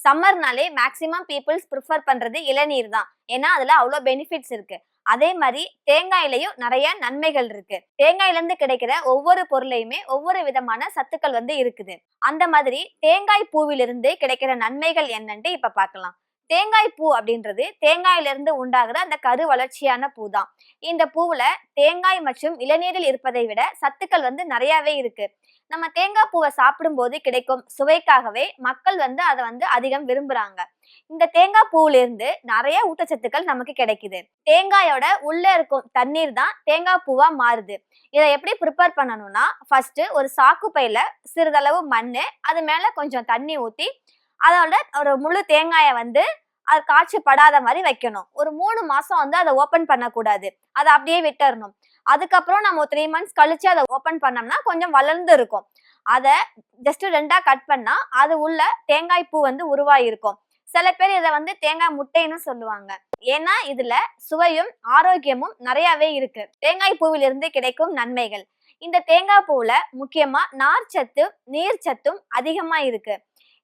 சம்மர்னாலே maximum peoples prefer பண்றது இளநீர் தான். ஏன்னா அதுல அவ்வளோ பெனிஃபிட்ஸ் இருக்கு. அதே மாதிரி தேங்காயிலையும் நிறைய நன்மைகள் இருக்கு. தேங்காயில இருந்து கிடைக்கிற ஒவ்வொரு பொருளையுமே ஒவ்வொரு விதமான சத்துக்கள் இருக்குது. அந்த மாதிரி தேங்காய் பூவிலிருந்து கிடைக்கிற நன்மைகள் என்னன்ட்டு இப்ப பார்க்கலாம். தேங்காய் பூ அப்படின்றது தேங்காயில இருந்து உண்டாகிற அந்த கரு வளர்ச்சியான பூ தான். இந்த பூவுல தேங்காய் மற்றும் இளநீரில் இருப்பதை விட சத்துக்கள் நிறையவே இருக்கு. நம்ம தேங்காய் பூவை சாப்பிடும் போது கிடைக்கும் சுவைக்காகவே மக்கள் அதை அதிகம் விரும்புறாங்க. இந்த தேங்காய் பூவில இருந்து நிறைய ஊட்டச்சத்துக்கள் நமக்கு கிடைக்குது. தேங்காயோட உள்ள இருக்கும் தண்ணீர் தான் தேங்காய் பூவா மாறுது. இதை எப்படி ப்ரிப்பேர் பண்ணணும்னா, ஃபர்ஸ்ட் ஒரு சாக்கு பையில சிறிதளவு மண்ணு, அது மேல கொஞ்சம் தண்ணி ஊத்தி அதோட ஒரு முழு தேங்காயை அது காய்ச்சி படாத மாதிரி வைக்கணும். ஒரு 3 மாசம் அதை ஓபன் பண்ணக்கூடாது. அதை அப்படியே விட்டுறணும். அதுக்கப்புறம் நம்ம 3 months கழிச்சு அதை ஓபன் பண்ணோம்னா கொஞ்சம் வளர்ந்து இருக்கும். அதை ஜஸ்ட் 2ஆ கட் பண்ணா அது உள்ள தேங்காய் பூ உருவாயிருக்கும். சில பேர் இதை தேங்காய் முட்டைன்னு சொல்லுவாங்க. ஏன்னா இதுல சுவையும் ஆரோக்கியமும் நிறையவே இருக்கு. தேங்காய் பூவிலிருந்து கிடைக்கும் நன்மைகள். இந்த தேங்காய் பூவுல முக்கியமா நார்ச்சத்து நீர்ச்சத்தும் அதிகமா இருக்கு.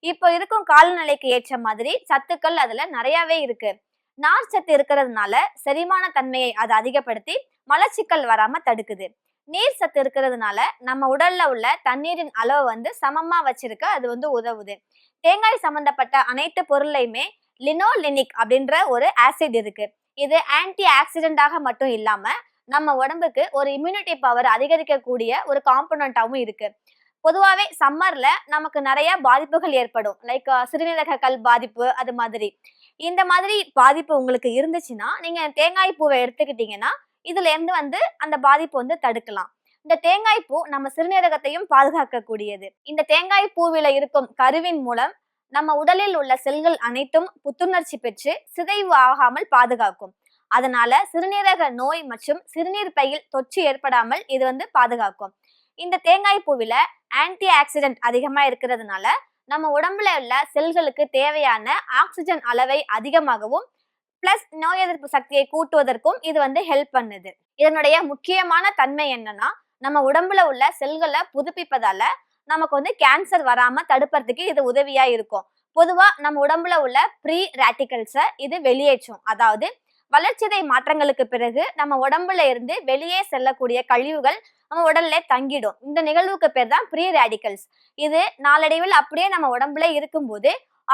இப்போ இருக்கும் காலநிலைக்கு ஏற்ற மாதிரி சத்துக்கள் அதுல நிறையவே இருக்கு. நார்ச்சத்து இருக்கிறதுனால செரிமான தன்மையை அதை அதிகப்படுத்தி மலச்சிக்கல் வராம தடுக்குது. நீர் சத்து இருக்கிறதுனால நம்ம உடல்ல உள்ள தண்ணீரின் அளவு சமமா வச்சிருக்க அது உதவுது. தேங்காய் சம்பந்தப்பட்ட அனைத்து பொருளையுமே லினோலினிக் அப்படின்ற ஒரு ஆசிட் இருக்கு. இது ஆன்டி ஆக்சிடென்டாக மட்டும் இல்லாம நம்ம உடம்புக்கு ஒரு இம்யூனிட்டி பவர் அதிகரிக்கக்கூடிய ஒரு காம்பனண்டாவும் இருக்கு. பொதுவாகவே சம்மர்ல நமக்கு நிறைய பாதிப்புகள் ஏற்படும். லைக் சிறுநீரக கல் பாதிப்பு, அது மாதிரி. இந்த மாதிரி பாதிப்பு உங்களுக்கு இருந்துச்சுன்னா நீங்க தேங்காய் பூவை எடுத்துக்கிட்டீங்கன்னா இதுல இருந்து அந்த பாதிப்பு தடுக்கலாம். இந்த தேங்காய் பூ நம்ம சிறுநீரகத்தையும் பாதுகாக்கக்கூடியது. இந்த தேங்காய் பூவில இருக்கும் கருவின் மூலம் நம்ம உடலில் உள்ள செல்கள் அனைத்தும் புத்துணர்ச்சி பெற்று சிதைவு ஆகாமல் பாதுகாக்கும். அதனால சிறுநீரக நோய் மற்றும் சிறுநீர் பையில் தொற்று ஏற்படாமல் இது பாதுகாக்கும். இந்த தேங்காய் பூவில ஆன்டி ஆக்சிடென்ட் அதிகமா இருக்கிறதுனால நம்ம உடம்புல உள்ள செல்களுக்கு தேவையான ஆக்சிஜன் அளவை அதிகமாகவும் பிளஸ் நோய் எதிர்ப்பு சக்தியை கூட்டுவதற்கும் இது ஹெல்ப் பண்ணுது. இதனுடைய முக்கியமான தன்மை என்னன்னா, நம்ம உடம்புல உள்ள செல்களை புதுப்பிப்பதால நமக்கு கேன்சர் வராம தடுப்பதற்கு இது உதவியா இருக்கும். பொதுவா நம்ம உடம்புல உள்ள ப்ரீ ரேடிக்கல்ஸை இது வெளியேற்றும். அதாவது வளர்ச்சிதை மாற்றங்களுக்கு பிறகு நம்ம உடம்புல இருந்து வெளியே செல்லக்கூடிய கழிவுகள் நம்ம உடல்ல தங்கிடும். இந்த நிகழ்வுக்கு பேர் தான் ப்ரீ ரேடிக்கல்ஸ். இது நாளடைவில் அப்படியே நம்ம உடம்புல இருக்கும்போது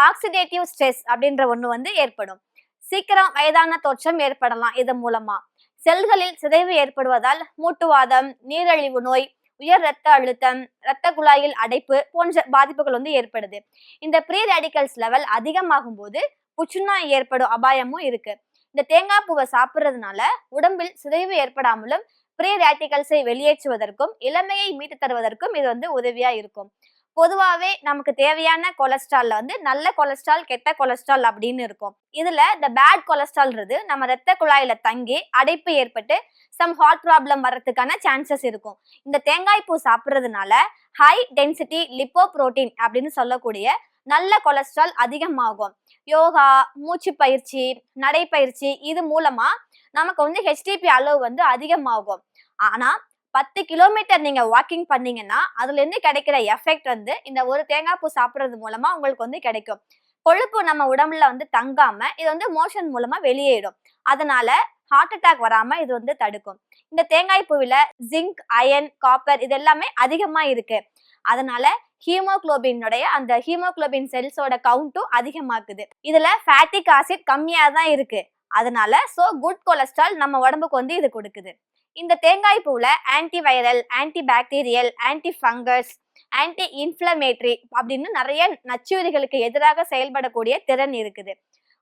ஆக்சிடேட்டிவ் ஸ்ட்ரெஸ் அப்படின்ற ஒண்ணு ஏற்படும். சீக்கிரம் வயதான தோற்றம் ஏற்படலாம். இது மூலமா செல்களில் சிதைவு ஏற்படுவதால் மூட்டுவாதம், நீரிழிவு நோய், உயர் ரத்த அழுத்தம், இரத்த குழாயில் அடைப்பு போன்ற பாதிப்புகள் ஏற்படுது. இந்த ப்ரீ ரேடிக்கல்ஸ் லெவல் அதிகமாகும் போது புற்றுநோய் ஏற்படும் அபாயமும் இருக்கு. இந்த தேங்காய் பூவை சாப்பிட்றதுனால உடம்பில் சிதைவு ஏற்படாமலும் ப்ரீ ரேடிக்கல்ஸை வெளியேற்றுவதற்கும் இளமையை மீட்டு தருவதற்கும் இது உதவியா இருக்கும். பொதுவாகவே நமக்கு தேவையான கொலஸ்ட்ரால்ல நல்ல கொலஸ்ட்ரால், கெட்ட கொலஸ்ட்ரால் அப்படின்னு இருக்கும். இதுல இந்த பேட் கொலஸ்ட்ரால்ன்றது நம்ம ரத்த குழாயில தங்கி அடைப்பு ஏற்பட்டு சம் ஹார்ட் ப்ராப்ளம் வர்றதுக்கான சான்சஸ் இருக்கும். இந்த தேங்காய் பூ சாப்பிட்றதுனால ஹை டென்சிட்டி லிப்போப்ரோட்டீன் அப்படின்னு சொல்லக்கூடிய நல்ல கொலஸ்ட்ரால் அதிகமாகும். யோகா, மூச்சு பயிற்சி, நடைப்பயிற்சி இது மூலமா நமக்கு HTP அளவு அதிகமாகும். ஆனா 10 கிலோமீட்டர் நீங்க வாக்கிங் பண்ணீங்கன்னா அதுல இருந்து கிடைக்கிற எஃபெக்ட் இந்த ஒரு தேங்காய் பூ சாப்பிடுறது மூலமா உங்களுக்கு கிடைக்கும். கொழுப்பு நம்ம உடம்புல தங்காம இது மோஷன் மூலமா வெளியேடும். அதனால ஹார்ட் அட்டாக் வராம இது தடுக்கும். இந்த தேங்காய் பூவில ஜிங்க், அயன், காப்பர் இது எல்லாமே அதிகமா இருக்கு. அதனால ஹீமோகுளோபினுடைய அந்த ஹீமோகுளோபின் செல்ஸோட கவுண்ட்டும் அதிகமாக்குது. இதுல ஃபேட்டிக் ஆசிட் கம்மியா தான் இருக்கு. அதனால குட் கொலஸ்ட்ரால் நம்ம உடம்புக்கு இது கொடுக்குது. இந்த தேங்காய் பூல anti viral, anti bacterial, anti fungus, anti inflammatory அப்படின்னு நிறைய நச்சுயிரிகளுக்கு எதிராக செயல்படக்கூடிய திறன் இருக்குது.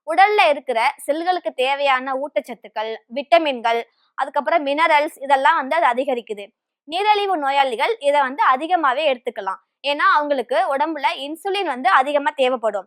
உடல்ல இருக்கிற செல்களுக்கு தேவையான ஊட்டச்சத்துக்கள், விட்டமின்கள், அதுக்கப்புறம் மினரல்ஸ் இதெல்லாம் அது அதிகரிக்குது. நீரிழிவு நோயாளிகள் இதை அதிகமாவே எடுத்துக்கலாம். ஏன்னா அவங்களுக்கு உடம்புல இன்சுலின் அதிகமா தேவைப்படும்.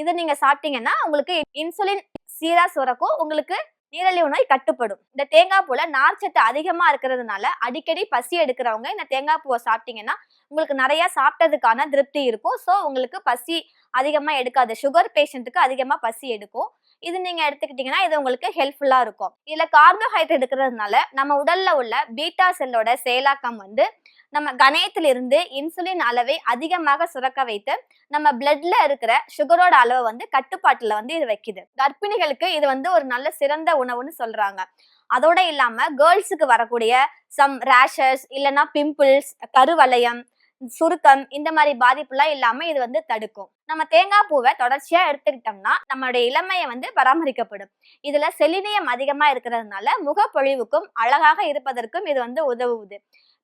இது நீங்க சாப்பிட்டீங்கன்னா உங்களுக்கு இன்சுலின் சீரா சுரக்கும், உங்களுக்கு நீரிழிவு நோய் கட்டுப்படும். இந்த தேங்காய் பூல நார்ச்சத்து அதிகமா இருக்கிறதுனால அடிக்கடி பசி எடுக்கிறவங்க இந்த தேங்காய் பூவை சாப்பிட்டீங்கன்னா உங்களுக்கு நிறைய சாப்பிட்டதுக்கான திருப்தி இருக்கும். உங்களுக்கு பசி அதிகமா எடுக்காது. சுகர் பேஷண்ட்டுக்கு அதிகமா பசி எடுக்கும். இது நீங்க எடுத்துக்கிட்டீங்கன்னா இது உங்களுக்கு ஹெல்ப்ஃபுல்லா இருக்கும். இதுல கார்போஹைட்ரேட் இருக்கிறதுனால நம்ம உடல்ல உள்ள பீட்டா செல்லோட செயலாக்கம் வந்து நம்ம கணையத்திலிருந்து இன்சுலின் அளவை அதிகமாக சுரக்க வைத்து நம்ம பிளட்ல இருக்கிற சுகரோட அளவை வந்து கட்டுப்பாட்டுல வந்து இது வைக்குது. கர்ப்பிணிகளுக்கு இது வந்து ஒரு நல்ல சிறந்த உணவுன்னு சொல்றாங்க. அதோட இல்லாம கேர்ள்ஸுக்கு வரக்கூடிய சம் ரேஷஸ் இல்லைன்னா பிம்பிள்ஸ், கருவளையம், சுருக்கம் இந்த மாதிரி பாதிப்புலாம் இல்லாம இது வந்து தடுக்கும். நம்ம தேங்காய் பூவை தொடர்ச்சியா எடுத்துக்கிட்டோம்னா நம்மளுடைய இளமையை வந்து பராமரிக்கப்படும். இதுல செலினியம் அதிகமா இருக்கிறதுனால முகப்பொழிவுக்கும் அழகாக இருப்பதற்கும் இது வந்து உதவுது.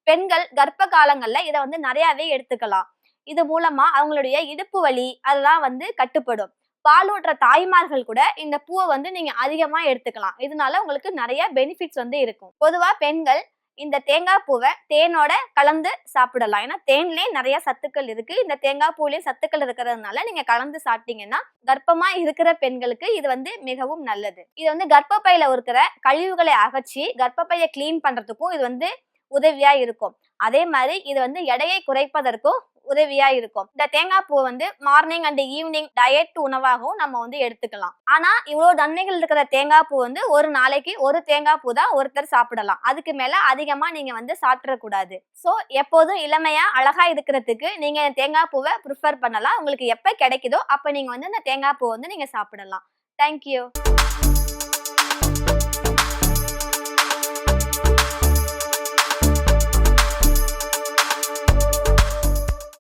பெண்கள் கர்ப்ப காலங்கள்ல இதை வந்து நிறையவே எடுத்துக்கலாம். இது மூலமா அவங்களுடைய இடுப்பு வலி அதெல்லாம் வந்து கட்டுப்படும். பாலூட்டுற தாய்மார்கள் கூட இந்த பூவை வந்து நீங்க அதிகமா எடுத்துக்கலாம். இதனால உங்களுக்கு நிறைய பெனிஃபிட்ஸ் வந்து இருக்கும். பொதுவா பெண்கள் இந்த தேங்காய் பூவை தேனோட கலந்து சாப்பிடலாம். ஏன்னா தேன்லயே நிறைய சத்துக்கள் இருக்கு. இந்த தேங்காய் பூலயும் சத்துக்கள் இருக்கிறதுனால நீங்க கலந்து சாப்பிட்டீங்கன்னா கர்ப்பமா இருக்கிற பெண்களுக்கு இது வந்து மிகவும் நல்லது. இது வந்து கர்ப்பப்பையில இருக்கிற கழிவுகளை அகற்றி கர்ப்பப்பையை கிளீன் பண்றதுக்கும் இது வந்து உதவியா இருக்கும். அதே மாதிரி இது வந்து எடையை குறைப்பதற்கும் உதவியா இருக்கும். இந்த தேங்காய் பூ வந்து மார்னிங் அண்ட் ஈவினிங் டயட் உணவாகவும் நம்ம வந்து எடுத்துக்கலாம். ஆனா இவ்வளவு நன்மைகள் இருக்கிற தேங்காய் பூ வந்து ஒரு நாளைக்கு ஒரு தேங்காய் பூ தான் ஒருத்தர் சாப்பிடலாம். அதுக்கு மேல அதிகமா நீங்க வந்து சாப்பிடக்கூடாது. சோ எப்போதும் இளமையா அழகா இருக்கிறதுக்கு நீங்க தேங்காய் பூவை ப்ரிஃபர் பண்ணலாம். உங்களுக்கு எப்ப கிடைக்குதோ அப்ப நீங்க வந்து இந்த தேங்காய் பூ வந்து நீங்க சாப்பிடலாம். தேங்க்யூ.